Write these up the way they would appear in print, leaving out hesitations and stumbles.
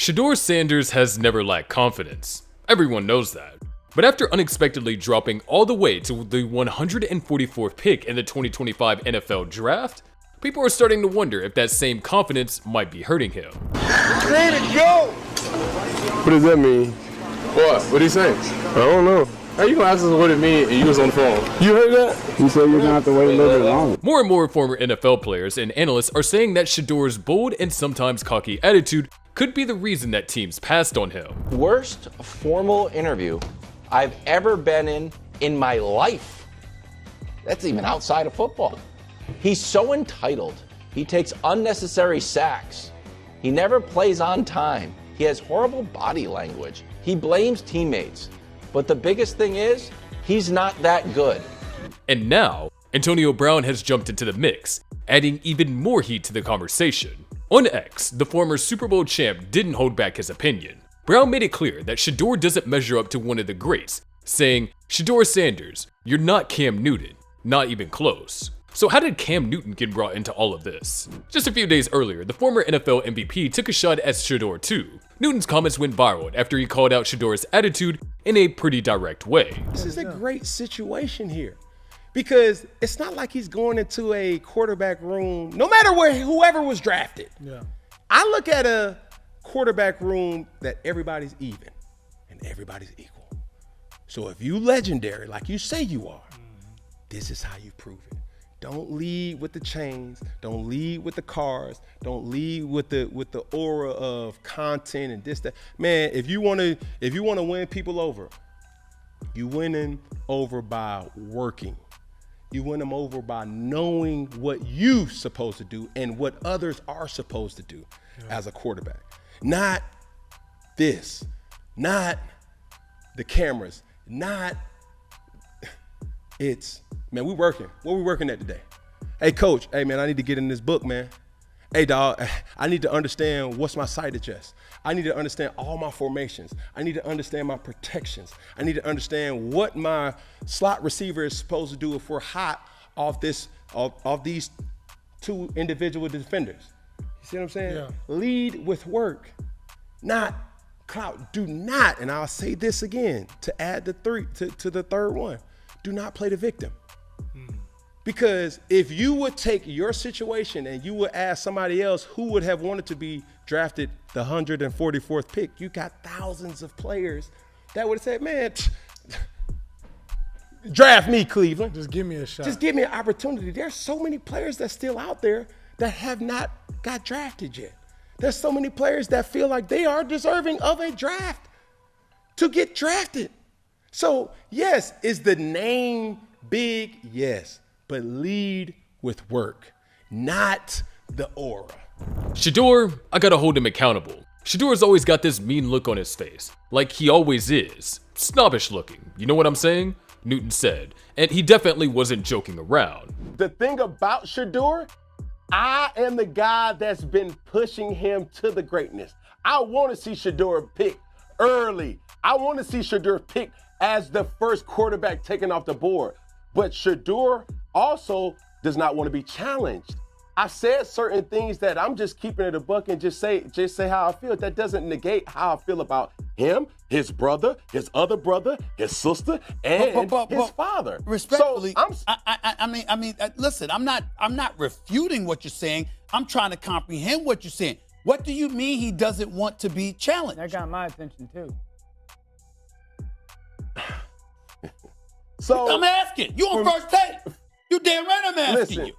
Shedeur Sanders has never lacked confidence. Everyone knows that. But after unexpectedly dropping all the way to the 144th pick in the 2025 NFL Draft, people are starting to wonder if that same confidence might be hurting him. Ready to go! What does that mean? What? What'd he say? I don't know. How you gonna ask us what it means and you was on the phone? You heard that? He said you're gonna have to wait a little bit longer. More and more former NFL players and analysts are saying that Shedeur's bold and sometimes cocky attitude could be the reason that teams passed on him. Worst formal interview I've ever been in my life. That's even outside of football. He's so entitled. He takes unnecessary sacks. He never plays on time. He has horrible body language. He blames teammates. But the biggest thing is, he's not that good. And now, Antonio Brown has jumped into the mix, adding even more heat to the conversation. On X, the former Super Bowl champ didn't hold back his opinion. Brown made it clear that Shedeur doesn't measure up to one of the greats, saying, "Shedeur Sanders, you're not Cam Newton, not even close." So how did Cam Newton get brought into all of this? Just a few days earlier, the former NFL MVP took a shot at Shedeur too. Newton's comments went viral after he called out Shedeur's attitude in a pretty direct way. This is a great situation here because it's not like he's going into a quarterback room, no matter whoever was drafted. Yeah. I look at a quarterback room that everybody's even and everybody's equal. So if you legendary, like you say you are, this is how you prove it. Don't lead with the chains. Don't lead with the cars. Don't lead with the aura of content and this, that. Man, if you wanna win people over, you win them over by working. You win them over by knowing what you're supposed to do and what others are supposed to do as a quarterback. Not this, not the cameras, not it's, man, we working. What we working at today? Hey, coach, hey, man, I need to get in this book, man. Hey, dog, I need to understand what's my sight adjust. I need to understand all my formations. I need to understand my protections. I need to understand what my slot receiver is supposed to do if we're hot off these two individual defenders. You see what I'm saying? Yeah. Lead with work, not clout. Do not, and I'll say this again to add to the third one, do not play the victim. Because if you would take your situation and you would ask somebody else who would have wanted to be drafted the 144th pick, you got thousands of players that would have said, man, draft me, Cleveland. Just give me a shot. Just give me an opportunity. There's so many players that's still out there that have not got drafted yet. There's so many players that feel like they are deserving of a draft to get drafted. So yes, is the name big? Yes. But lead with work, not the aura. Shedeur, I gotta hold him accountable. Shedeur's always got this mean look on his face, like he always is. Snobbish looking, you know what I'm saying? Newton said, and he definitely wasn't joking around. The thing about Shedeur, I am the guy that's been pushing him to the greatness. I want to see Shedeur pick early. I want to see Shedeur pick as the first quarterback taken off the board. But Shedeur also does not want to be challenged. I said certain things that I'm just keeping it a buck and just say how I feel. That doesn't negate how I feel about him, his brother, his other brother, his sister, and his father. Respectfully, so listen, I'm not refuting what you're saying. I'm trying to comprehend what you're saying. What do you mean he doesn't want to be challenged? That got my attention too. So I'm asking. You on first take. You damn right I'm asking listen, you.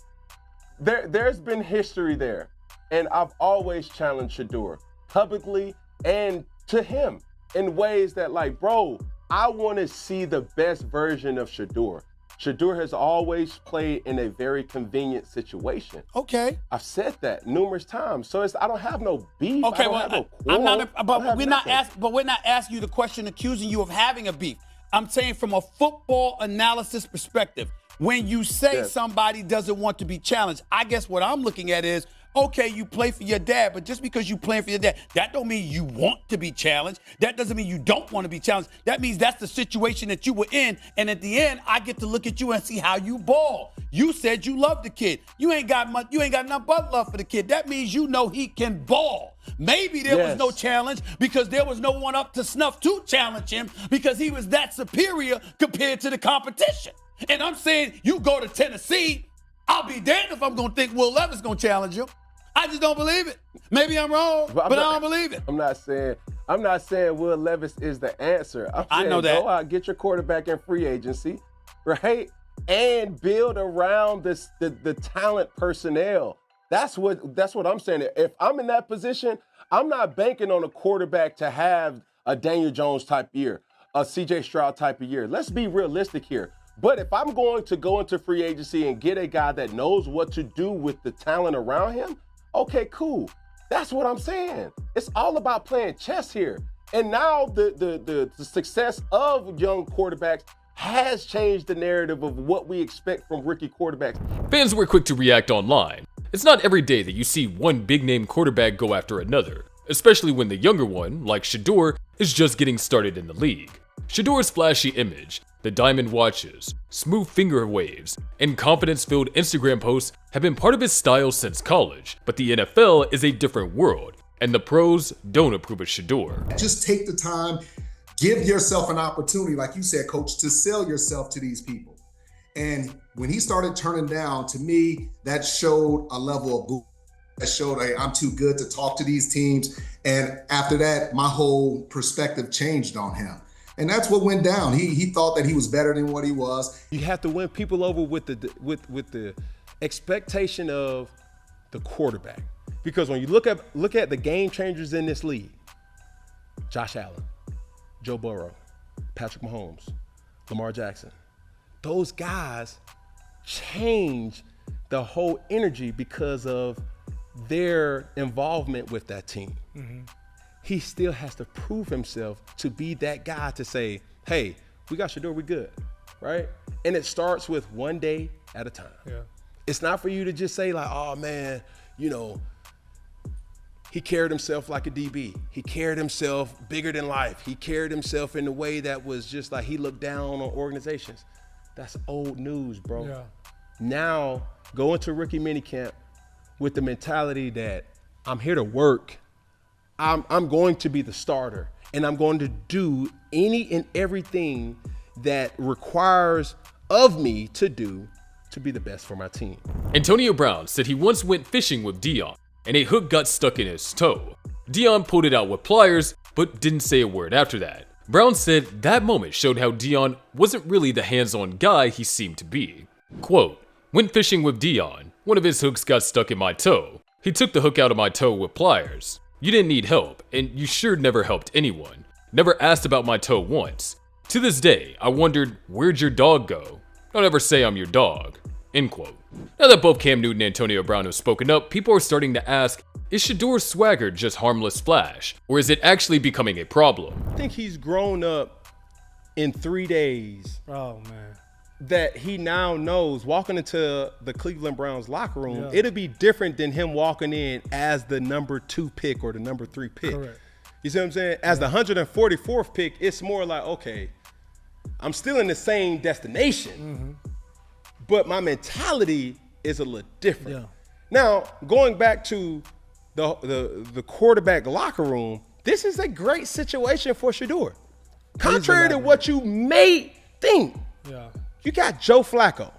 There's been history there, and I've always challenged Shedeur publicly and to him in ways that, like, bro, I want to see the best version of Shedeur. Shedeur has always played in a very convenient situation. Okay. I've said that numerous times, so I don't have no beef. Okay, I don't have no quarrel. But we're not asking you the question accusing you of having a beef. I'm saying from a football analysis perspective, when you say somebody doesn't want to be challenged, I guess what I'm looking at is, Okay, you play for your dad, but just because you playing for your dad, that don't mean you want to be challenged. That doesn't mean you don't want to be challenged. That means that's the situation that you were in. And at the end, I get to look at you and see how you ball. You said you love the kid. You ain't got nothing but love for the kid. That means you know he can ball. Maybe there was no challenge because there was no one up to snuff to challenge him because he was that superior compared to the competition. And I'm saying you go to Tennessee, I'll be damned if I'm going to think Will Levis going to challenge him. I just don't believe it. Maybe I'm wrong, but I don't believe it. I'm not saying Will Levis is the answer. I know that. Go out, get your quarterback in free agency, right? And build around the talent personnel. That's what I'm saying. If I'm in that position, I'm not banking on a quarterback to have a Daniel Jones type year, a CJ Stroud type of year. Let's be realistic here. But if I'm going to go into free agency and get a guy that knows what to do with the talent around him, okay, cool. That's what I'm saying. It's all about playing chess here. And now the success of young quarterbacks has changed the narrative of what we expect from rookie quarterbacks. Fans were quick to react online. It's not every day that you see one big-name quarterback go after another, especially when the younger one, like Shedeur, is just getting started in the league. Shedeur's flashy image, the diamond watches, smooth finger waves, and confidence-filled Instagram posts have been part of his style since college, but the NFL is a different world, and the pros don't approve of Shedeur. Just take the time, give yourself an opportunity, like you said, Coach, to sell yourself to these people. And when he started turning down, to me, that showed a level of boo. That showed, hey, I'm too good to talk to these teams. And after that, my whole perspective changed on him. And that's what went down. He thought that he was better than what he was. You have to win people over with the expectation of the quarterback. Because when you look at the game changers in this league, Josh Allen, Joe Burrow, Patrick Mahomes, Lamar Jackson, those guys change the whole energy because of their involvement with that team. Mm-hmm. He still has to prove himself to be that guy to say, hey, we got Shedeur, we good, right? And it starts with one day at a time. Yeah. It's not for you to just say like, oh man, you know, he carried himself like a DB. He carried himself bigger than life. He carried himself in a way that was just like he looked down on organizations. That's old news, bro. Yeah. Now, go into rookie minicamp with the mentality that I'm here to work. I'm going to be the starter, and I'm going to do any and everything that requires of me to do to be the best for my team. Antonio Brown said he once went fishing with Deion, and a hook got stuck in his toe. Deion pulled it out with pliers, but didn't say a word after that. Brown said that moment showed how Deion wasn't really the hands-on guy he seemed to be. Quote, went fishing with Deion. One of his hooks got stuck in my toe. He took the hook out of my toe with pliers. You didn't need help, and you sure never helped anyone. Never asked about my toe once. To this day, I wondered, where'd your dog go? Don't ever say I'm your dog. End quote. Now that both Cam Newton and Antonio Brown have spoken up, people are starting to ask, is Shedeur's swagger just harmless flash, or is it actually becoming a problem? I think he's grown up in 3 days. Oh, man. That he now knows walking into the Cleveland Browns locker room, it'll be different than him walking in as the number 2 pick or the number 3 pick. Correct. You see what I'm saying? As the 144th pick, it's more like, okay, I'm still in the same destination, but my mentality is a little different. Yeah. Now, going back to the quarterback locker room, this is a great situation for Shedeur. Contrary to what you may think. Yeah. You got Joe Flacco,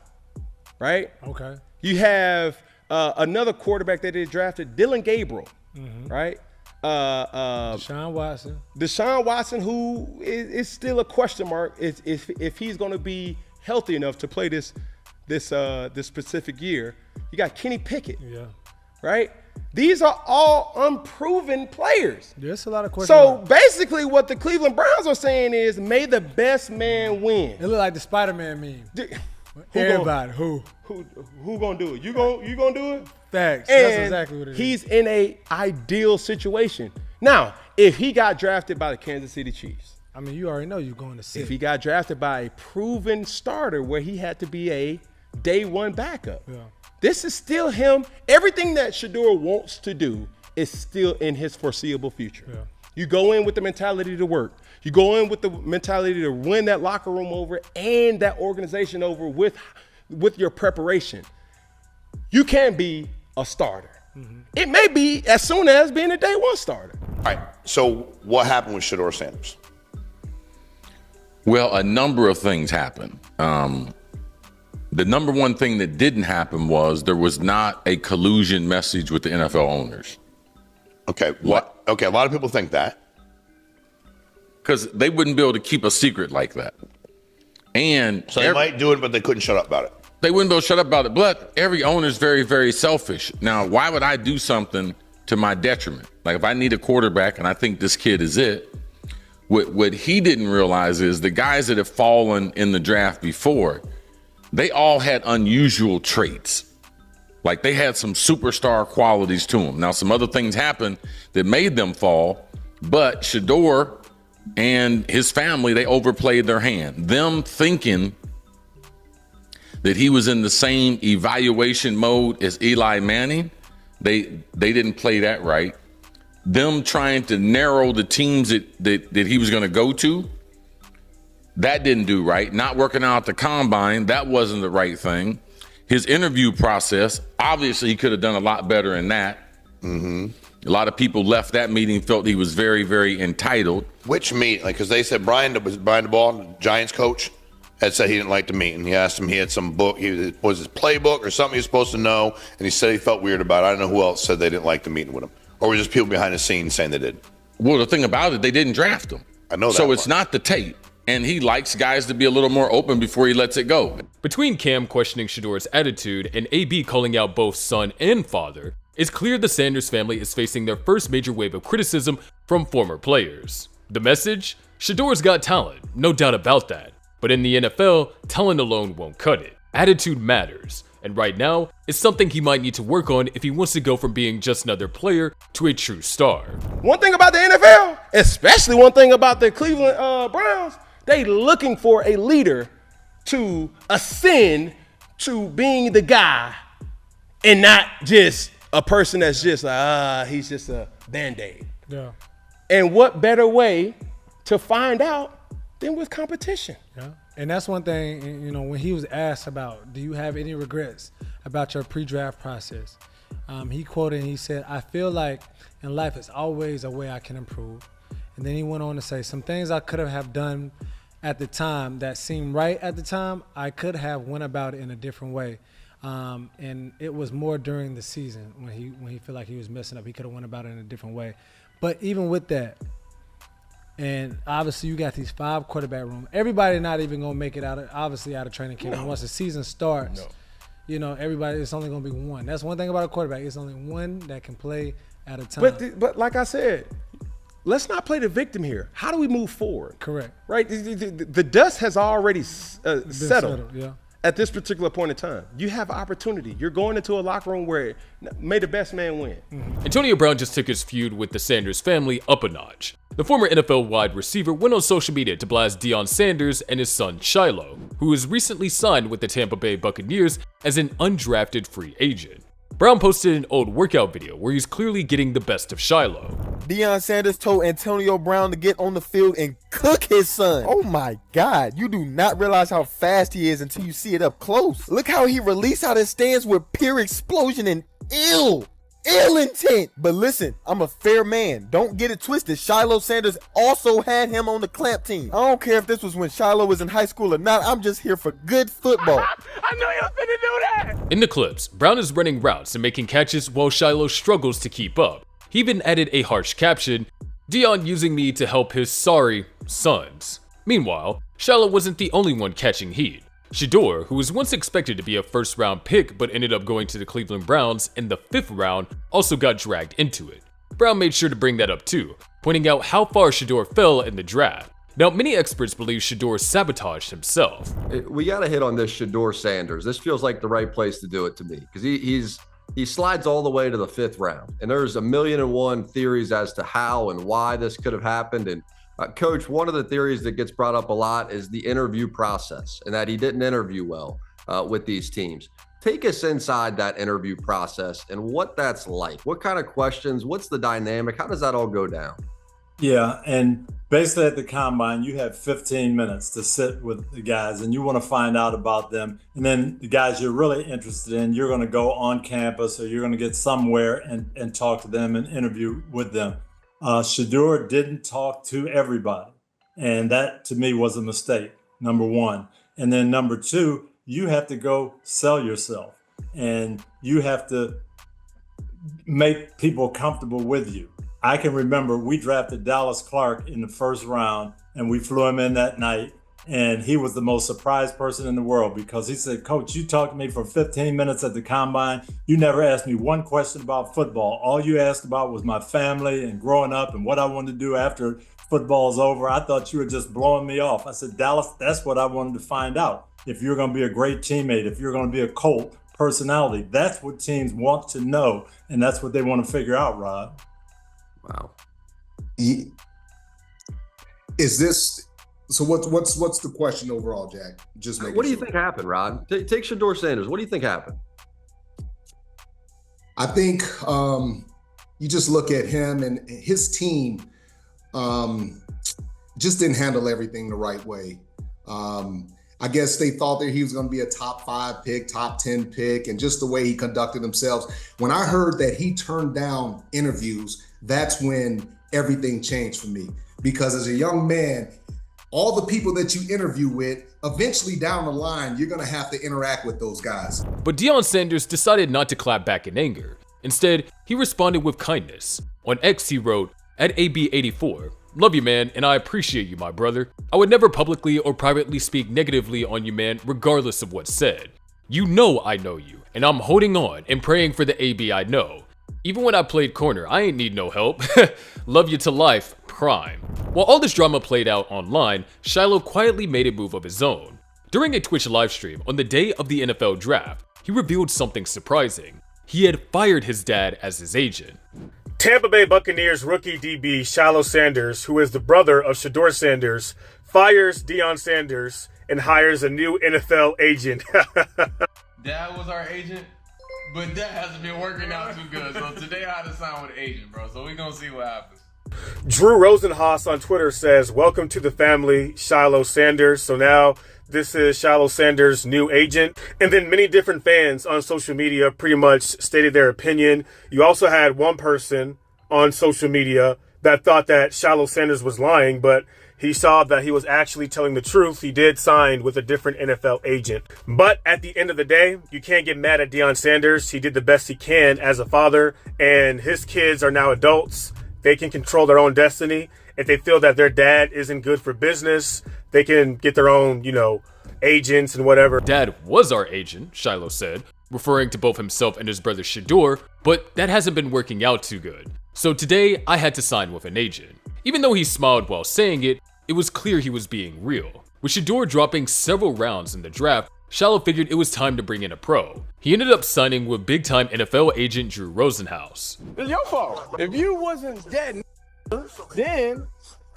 right? Okay. You have another quarterback that they drafted, Dylan Gabriel, right? Deshaun Watson, who is still a question mark if he's going to be healthy enough to play this specific year. You got Kenny Pickett, right? These are all unproven players. There's a lot of questions. So basically what the Cleveland Browns are saying is, may the best man win. It look like the Spider-Man meme. Everybody, who gonna do it? You gonna do it? Facts. And that's exactly what it is. He's in a ideal situation. Now, if he got drafted by the Kansas City Chiefs, I mean, you already know you're going to see. If he got drafted by a proven starter where he had to be a day one backup, This is still him. Everything that Shedeur wants to do is still in his foreseeable future. Yeah. You go in with the mentality to work. You go in with the mentality to win that locker room over and that organization over with your preparation. You can be a starter. Mm-hmm. It may be as soon as being a day one starter. All right, so what happened with Shedeur Sanders? Well, a number of things happened. The number one thing that didn't happen was there was not a collusion message with the NFL owners. Okay, what? Okay, a lot of people think that. Because they wouldn't be able to keep a secret like that. And so they might do it, but they couldn't shut up about it. They wouldn't be able to shut up about it. But every owner is very, very selfish. Now, why would I do something to my detriment? Like if I need a quarterback and I think this kid is it, what he didn't realize is the guys that have fallen in the draft before, they all had unusual traits. Like they had some superstar qualities to them. Now, some other things happened that made them fall, but Shedeur and his family, they overplayed their hand. Them thinking that he was in the same evaluation mode as Eli Manning, they didn't play that right. Them trying to narrow the teams that he was going to go to, that didn't do right. Not working out the combine, that wasn't the right thing. His interview process, obviously he could have done a lot better in that. Mm-hmm. A lot of people left that meeting, felt he was very, very entitled. Which meet? Like, because they said Brian DeBall, the Giants coach, had said he didn't like the meeting. He asked him, he had some book, was his playbook or something he was supposed to know, and he said he felt weird about it. I don't know who else said they didn't like the meeting with him. Or were just people behind the scenes saying they did? Well, the thing about it, they didn't draft him. I know that. So it's not the tape. And he likes guys to be a little more open before he lets it go. Between Cam questioning Shedeur's attitude and AB calling out both son and father, it's clear the Sanders family is facing their first major wave of criticism from former players. The message? Shedeur's got talent, no doubt about that. But in the NFL, talent alone won't cut it. Attitude matters. And right now, it's something he might need to work on if he wants to go from being just another player to a true star. One thing about the NFL, especially one thing about the Cleveland Browns, they looking for a leader to ascend to being the guy and not just a person that's just like, he's just a Band-Aid. Yeah. And what better way to find out than with competition? Yeah. And that's one thing, you know, when he was asked about, do you have any regrets about your pre-draft process? He quoted and he said, I feel like in life it's always a way I can improve. And then he went on to say, some things I could have done at the time that seemed right at the time, I could have went about it in a different way. And it was more during the season when he felt like he was messing up. He could have went about it in a different way. But even with that, and obviously you got these 5 quarterback room. Everybody not even gonna make it out of training camp. And once the season starts, you know, everybody, it's only gonna be one. That's one thing about a quarterback. It's only one that can play at a time. But like I said, let's not play the victim here. How do we move forward? Correct. Right? The dust has already settled. Yeah. At this particular point in time, you have opportunity. You're going into a locker room where may the best man win. Mm-hmm. Antonio Brown just took his feud with the Sanders family up a notch. The former NFL wide receiver went on social media to blast Deion Sanders and his son Shiloh, who was recently signed with the Tampa Bay Buccaneers as an undrafted free agent. Brown posted an old workout video where he's clearly getting the best of Shiloh. Deion Sanders told Antonio Brown to get on the field and cook his son. Oh my God, you do not realize how fast he is until you see it up close. Look how he released out his stance with pure explosion and ill intent. But listen, I'm a fair man. Don't get it twisted. Shiloh Sanders also had him on the clamp team. I don't care if this was when Shiloh was in high school or not. I'm just here for good football. I knew you was finna do that. In the clips, Brown is running routes and making catches while Shiloh struggles to keep up. He even added a harsh caption, Deion using me to help his sorry sons. Meanwhile, Shiloh wasn't the only one catching heat. Shedeur, who was once expected to be a first-round pick but ended up going to the Cleveland Browns in the 5th round, also got dragged into it. Brown made sure to bring that up too, pointing out how far Shedeur fell in the draft. Now, many experts believe Shedeur sabotaged himself. We got to hit on this Shedeur Sanders. This feels like the right place to do it to me because he slides all the way to the 5th round. And there's 1,000,001 theories as to how and why this could have happened. And Coach, one of the theories that gets brought up a lot is the interview process and that he didn't interview well. with these teams. Take us inside that interview process and what that's like. What kind of questions? What's the dynamic? How does that all go down? Yeah, and basically at the combine, you have 15 minutes to sit with the guys and you want to find out about them. And then the guys you're really interested in, you're going to go on campus or you're going to get somewhere and talk to them and interview with them. Shedeur didn't talk to everybody. And that to me was a mistake, number one. And then number two, you have to go sell yourself and you have to make people comfortable with you. I can remember we drafted Dallas Clark in the first round and we flew him in that night. And he was the most surprised person in the world because he said, Coach, you talked to me for 15 minutes at the combine. You never asked me one question about football. All you asked about was my family and growing up and what I wanted to do after football's over. I thought you were just blowing me off. I said, Dallas, that's what I wanted to find out. If you're going to be a great teammate, if you're going to be a Colt personality, that's what teams want to know. And that's what they want to figure out, Rod. Wow. Is this so? What's the question overall, Jack? Just what do you think happened, Rod? Take Shedeur Sanders. What do you think happened? I think you just look at him and his team just didn't handle everything the right way. I guess they thought that he was going to be a top 5 pick, top 10 pick, and just the way he conducted himself. When I heard that he turned down interviews, that's when everything changed for me. Because as a young man, all the people that you interview with, eventually down the line, you're going to have to interact with those guys. But Deion Sanders decided not to clap back in anger. Instead, he responded with kindness. On X, he wrote, at AB84, love you, man, and I appreciate you, my brother. I would never publicly or privately speak negatively on you, man, regardless of what's said. You know I know you, and I'm holding on and praying for the AB I know. Even when I played corner, I ain't need no help. Love you to life, Prime. While all this drama played out online, Shiloh quietly made a move of his own. During a Twitch livestream on the day of the NFL draft, he revealed something surprising. He had fired his dad as his agent. Tampa Bay Buccaneers rookie DB Shiloh Sanders, who is the brother of Shedeur Sanders, fires Deion Sanders and hires a new NFL agent. Dad was our agent, but that hasn't been working out too good. So today I had to sign with an agent, bro. So we're going to see what happens. Drew Rosenhaus on Twitter says, welcome to the family, Shiloh Sanders. So now this is Shiloh Sanders' new agent. And then many different fans on social media pretty much stated their opinion. You also had one person on social media that thought that Shiloh Sanders was lying, but he saw that he was actually telling the truth. He did sign with a different NFL agent. But at the end of the day, you can't get mad at Deion Sanders. He did the best he can as a father, and his kids are now adults. They can control their own destiny. If they feel that their dad isn't good for business, they can get their own, agents and whatever. Dad was our agent, Shiloh said, referring to both himself and his brother Shedeur, but that hasn't been working out too good. So today, I had to sign with an agent. Even though he smiled while saying it, it was clear he was being real. With Shedeur dropping several rounds in the draft, Shiloh figured it was time to bring in a pro. He ended up signing with big-time NFL agent Drew Rosenhaus. It's your fault. If you wasn't that then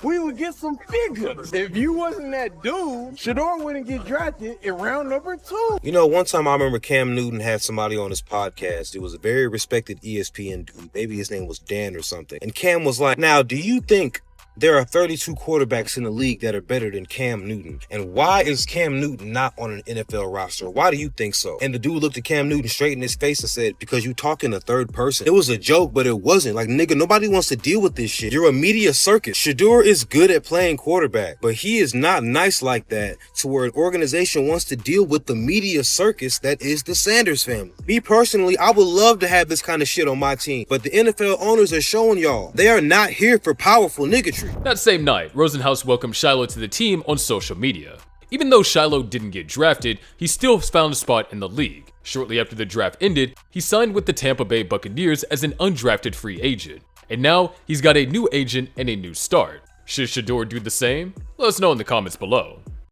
we would get some figures. If you wasn't that dude, Shedeur wouldn't get drafted in round number 2. One time I remember Cam Newton had somebody on his podcast. It was a very respected ESPN dude. Maybe his name was Dan or something. And Cam was like, now, do you think there are 32 quarterbacks in the league that are better than Cam Newton? And why is Cam Newton not on an NFL roster? Why do you think so? And the dude looked at Cam Newton straight in his face and said, because you talk in the third person. It was a joke, but it wasn't. Like, nigga, nobody wants to deal with this shit. You're a media circus. Shedeur is good at playing quarterback, but he is not nice like that to where an organization wants to deal with the media circus that is the Sanders family. Me personally, I would love to have this kind of shit on my team, but the NFL owners are showing y'all they are not here for powerful niggatry. That same night, Rosenhaus welcomed Shiloh to the team on social media. Even though Shiloh didn't get drafted, he still found a spot in the league. Shortly after the draft ended, he signed with the Tampa Bay Buccaneers as an undrafted free agent. And now, he's got a new agent and a new start. Should Shedeur do the same? Let us know in the comments below.